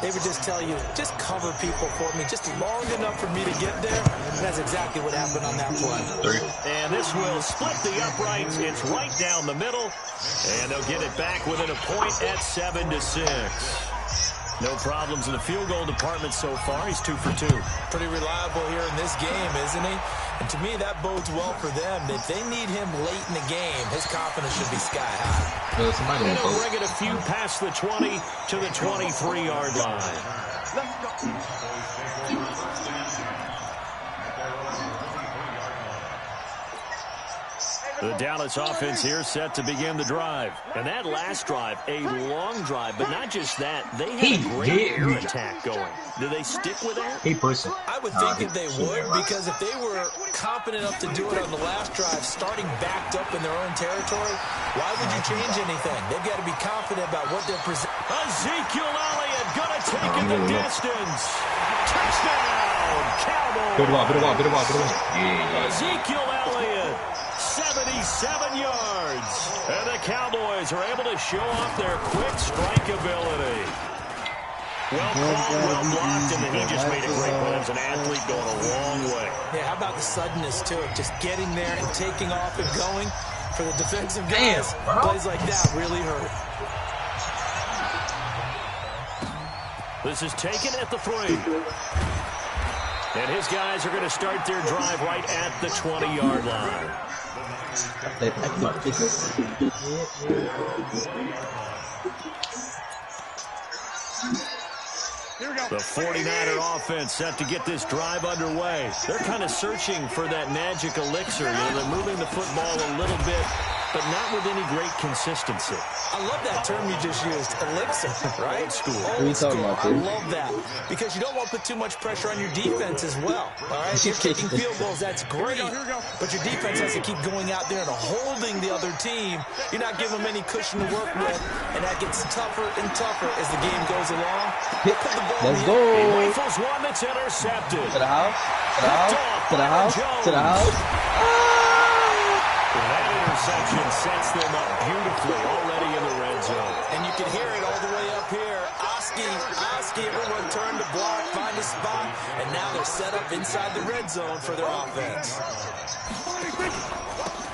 they would just tell you, just cover people for me, just long enough for me to get there. And that's exactly what happened on that play. And this will split the uprights. It's right down the middle. And they'll get it back within a point at 7-6. No problems in the field goal department so far. He's 2 for 2. Pretty reliable here in this game, isn't he? And to me, that bodes well for them. If they need him late in the game, his confidence should be sky high. And he'll bring it a few past the 20 to the 23-yard line. The Dallas offense here set to begin the drive. And that last drive, a long drive, but not just that. They had a great air attack going. Do they stick with that? I would think that they would, because if they were confident enough to do it on the last drive, starting backed up in their own territory, why would you change anything? They've got to be confident about what they're presenting. Ezekiel Elliott gonna take it the distance. Touchdown, Cowboys. Ezekiel Elliott, 77 yards. And the Cowboys are able to show off their quick strike ability. Well called, well blocked, and then he just made a great play. As an athlete going a long way. Yeah, how about the suddenness to it? Just getting there and taking off and going. For the defensive guys, plays like that really hurt. This is taken at the 3. And his guys are going to start their drive right at the 20-yard line. The 49er offense set to get this drive underway. They're kind of searching for that magic elixir. They're moving the football a little bit, but not with any great consistency. I love that term you just used, elixir, right? Old school. What are you talking about, I dude? love that, because you don't want to put too much pressure on your defense as well, all right? If you're kicking field goals, that's great, but your defense has to keep going out there and holding the other team. You're not giving them any cushion to work with, and that gets tougher and tougher as the game goes along. Put the ball Let's He go. rifles one that's intercepted. To the house. To the house. To the house. To the house. That interception sets them up beautifully already in the red zone. And you can hear it all the way up here. Oski, everyone turned to block, find a spot, and now they're set up inside the red zone for their offense.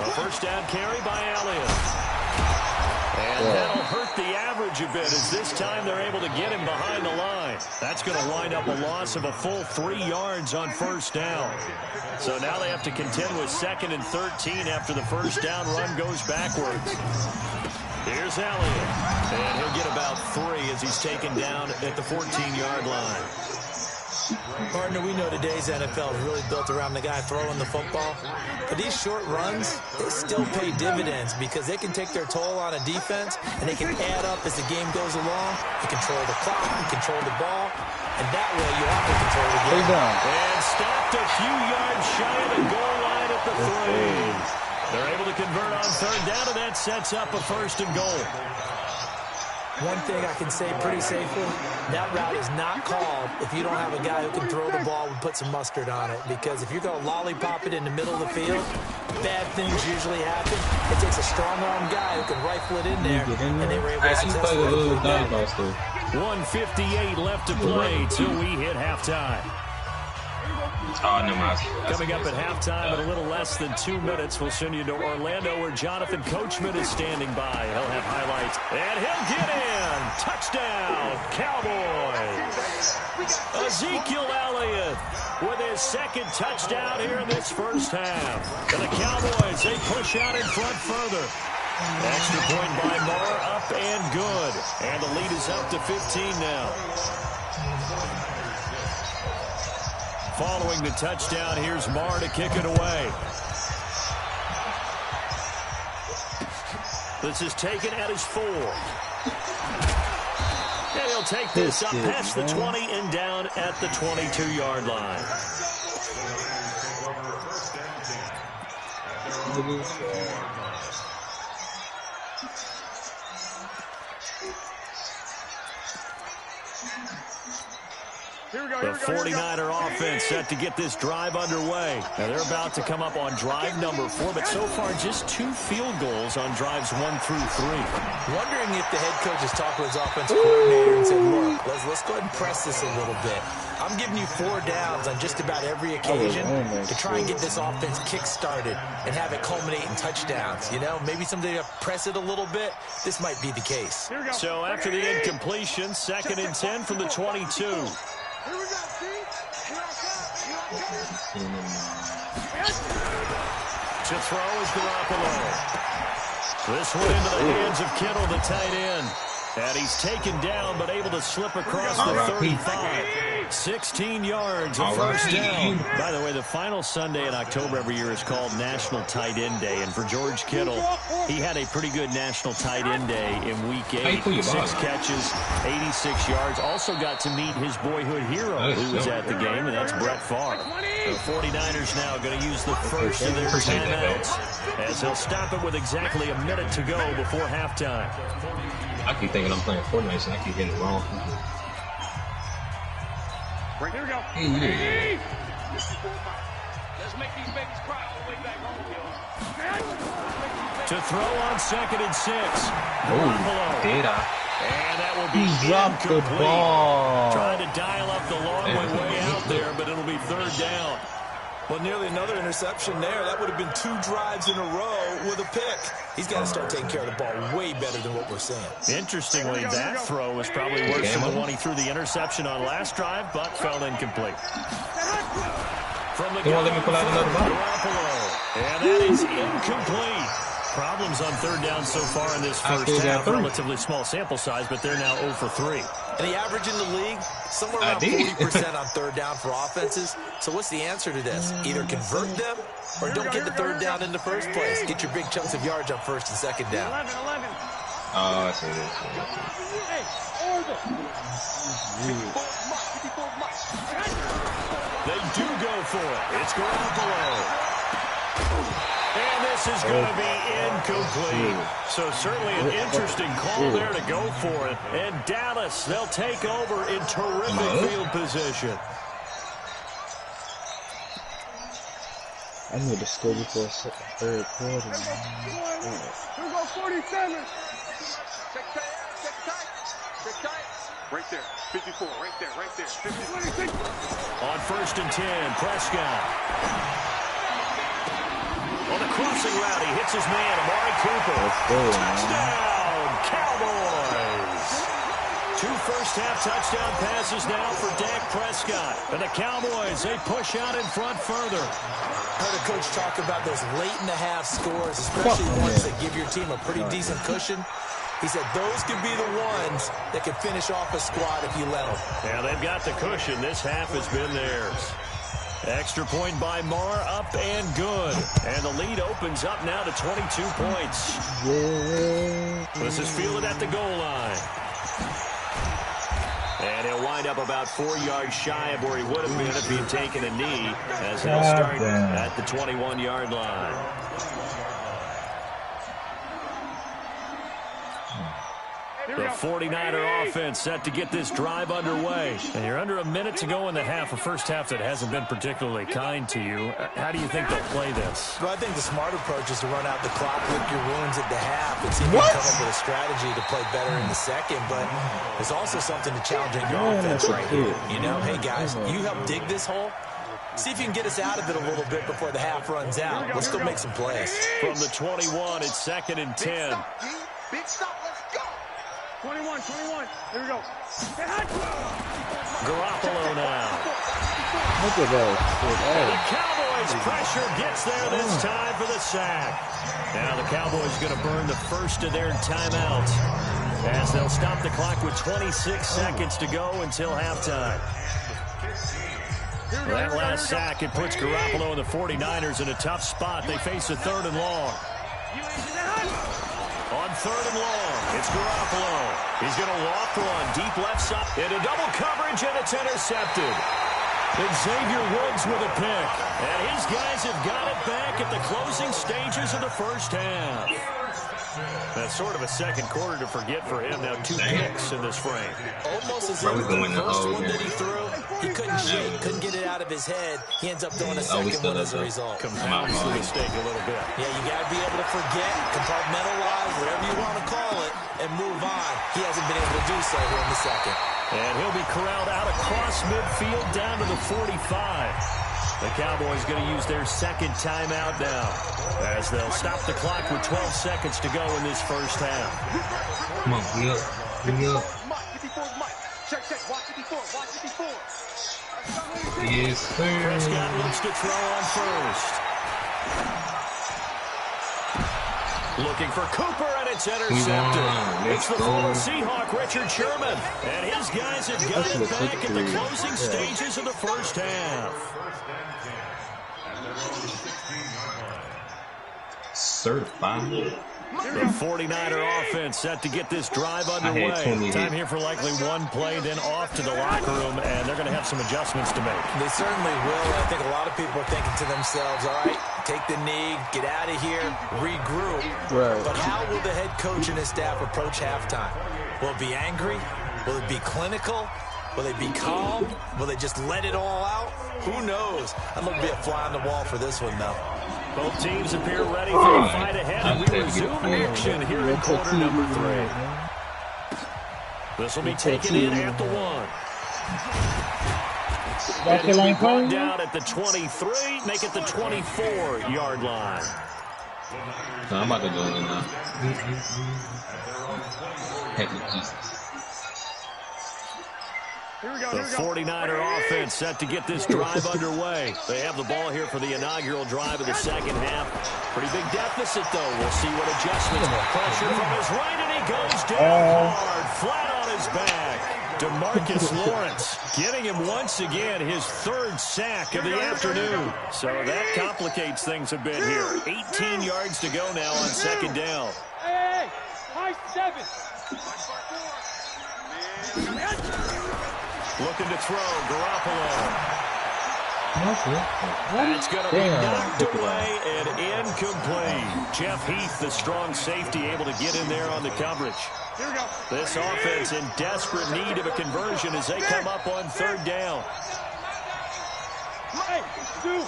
A first down carry by Elliott. And that'll hurt the average a bit, as this time they're able to get him behind the line. That's going to wind up a loss of a full 3 yards on first down. So now they have to contend with 2nd and 13 after the first down run goes backwards. Here's Elliott. And he'll get about 3 as he's taken down at the 14-yard line. Partner, we know today's NFL is really built around the guy throwing the football. But these short runs, they still pay dividends because they can take their toll on a defense, and they can add up as the game goes along. You control the clock, you control the ball, and that way you often control the game. And stopped a few yards shy of the goal line at the 3. They're able to convert on third down, and that sets up a 1st and goal. One thing I can say pretty safely, that route is not called if you don't have a guy who can throw the ball and put some mustard on it. Because if you're going to lollipop it in the middle of the field, bad things usually happen. It takes a strong-arm guy who can rifle it in there, and they were able to successfully do that. 1:58 left to play till we hit halftime. Coming up at halftime in a little less than 2 minutes, we'll send you to Orlando where Jonathan Coachman is standing by. He'll have highlights, and he'll get in. Touchdown, Cowboys. Ezekiel Elliott with his 2nd touchdown here in this first half. And the Cowboys, they push out in front further. Extra point by Moore, up and good. And the lead is up to 15 now. Following the touchdown, here's Marr to kick it away. This is taken at his 4. And he'll take this up past the 20 and down at the 22-yard line. The 49er offense set to get this drive underway. Now they're about to come up on drive number 4, but so far just 2 field goals on drives 1 through 3. Wondering if the head coach has talked to his offensive coordinator and said, look, let's go ahead and press this a little bit. I'm giving you 4 downs on just about every occasion to try and get this offense kick-started and have it culminate in touchdowns. You know, maybe someday to press it a little bit. This might be the case. So after the incompletion, 2nd and 10 from the 22. Here we go, see? To throw is Garoppolo. This one into the hands of Kittle, the tight end. And he's taken down, but able to slip across the 35. 16 yards, a first down. By the way, the final Sunday in October every year is called National Tight End Day. And for George Kittle, he had a pretty good National Tight End Day in Week 8. 6 catches, 86 yards. Also got to meet his boyhood hero who was at the game, and that's Brett Favre. The 49ers now going to use the first of their timeouts as they'll stop it with exactly a minute to go before halftime. I keep thinking I'm playing Fortnite, and I keep getting it wrong. Right, here we go. Hey. Let's make these babies cry all the way back home, yo. To throw on 2nd and 6. Did I? And that will be dropped the ball. Trying to dial up the long way out there, but it'll be 3rd down. Well, nearly another interception there. That would have been 2 drives in a row with a pick. He's got to start taking care of the ball way better than what we're seeing. Interestingly, that throw was probably worse than the one he threw the interception on last drive, but fell incomplete. From the let me pull out another ball. And that is incomplete. Problems on 3rd down so far in this first half. Relatively small sample size, but they're now 0 for 3. And the average in the league, somewhere around 40% on 3rd down for offenses. So what's the answer to this? Either convert them or don't get the 3rd down in the first place. Get your big chunks of yards on 1st and 2nd down. 11. Oh, I see this. Hey, order. They do go for it. It's Garoppolo. And this is going to be incomplete. So certainly an interesting call there to go for it. And Dallas, they'll take over in terrific field position. I need to schedule for a 3rd quarter. Here we go, 47. Check tight. Right there, 54, right there. 56. On 1st and 10, Prescott. On the crossing route, he hits his man, Amari Cooper. Touchdown, Cowboys. 2 first-half touchdown passes now for Dak Prescott. And the Cowboys, they push out in front further. I heard a coach talk about those late-in-the-half scores, especially ones that give your team a pretty decent cushion. He said those could be the ones that could finish off a squad if you let them. Yeah, they've got the cushion. This half has been theirs. Extra point by Marr, up and good. And the lead opens up now to 22 points. This is fielded at the goal line. And he'll wind up about 4 yards shy of where he would have been if he had taken a knee, as he'll start at the 21-yard line. The 49er offense set to get this drive underway. And you're under a minute to go in the half, a first half that hasn't been particularly kind to you. How do you think they'll play this? Well, I think the smart approach is to run out the clock, lick your wounds at the half, and see if you can come up with a strategy to play better in the second. But there's also something to challenging your offense right here. You know, hey, guys, you help dig this hole. See if you can get us out of it a little bit before the half runs out. We'll still make some plays. From the 21, it's 2nd and 10. Big stop, let's go. 21. Here we go. Garoppolo now. Look at that. The Cowboys' pressure gets there this time for the sack. Now the Cowboys going to burn the first of their timeouts as they'll stop the clock with 26 seconds to go until halftime. That last sack, it puts Garoppolo and the 49ers in a tough spot. They face a 3rd and long. On 3rd and long, it's Garoppolo. He's going to loft one deep left side into double coverage, and it's intercepted. And Xavier Woods with a pick. And his guys have got it back at the closing stages of the first half. That's sort of a second quarter to forget for him. Now 2 picks in this frame. Almost as if the first one that he threw, he couldn't shake, couldn't get it out of his head. He ends up throwing a second one as a result. Compounds the mistake a little bit. Yeah, you got to be able to forget, compartmentalize, whatever you want to call it, and move on. He hasn't been able to do so here in the second. And he'll be corralled out across midfield down to the 45. The Cowboys going to use their second timeout now as they'll stop the clock with 12 seconds to go in this first half. Come on, get up. Check, watch it before. Yes, sir. Prescott looks to throw on first. Looking for Cooper, and it's intercepted. It's the former Seahawk, Richard Sherman. And his guys have got it back at the closing stages of the first half. Certified. The 49er offense set to get this drive underway. Time here for likely one play, then off to the locker room, and they're going to have some adjustments to make. They certainly will. I think a lot of people are thinking to themselves, all right, take the knee, get out of here, regroup. Right. But how will the head coach and his staff approach halftime? Will it be angry? Will it be clinical? Will they be calm? Will they just let it all out? Who knows? I'd love to be a fly on the wall for this one, though. Both teams appear ready for the fight ahead, and we resume action here in quarter number 3. This will be taken in at the 1. And it'll be brought down at the 23, make it the 24-yard line. So I'm about to go in now. Heck of Jesus. The 49er offense set to get this drive underway. They have the ball here for the inaugural drive of the second half. Pretty big deficit, though. We'll see what adjustments. Pressure from his right, and he goes down hard, flat on his back. DeMarcus Lawrence getting him once again his 3rd sack of the afternoon. So that complicates things a bit here. 18 yards to go now on second down. Hey, high 7. Looking to throw, Garoppolo. It's going to be knocked away and incomplete. Jeff Heath, the strong safety, able to get in there on the coverage. Here we go. This offense in desperate need of a conversion as they come up on 3rd down. Hey, 2.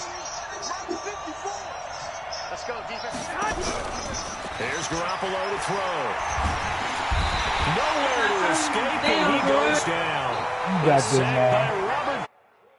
Let's go, defense. Here's Garoppolo to throw. Nowhere to escape, and he goes down. You got this, Sack man. by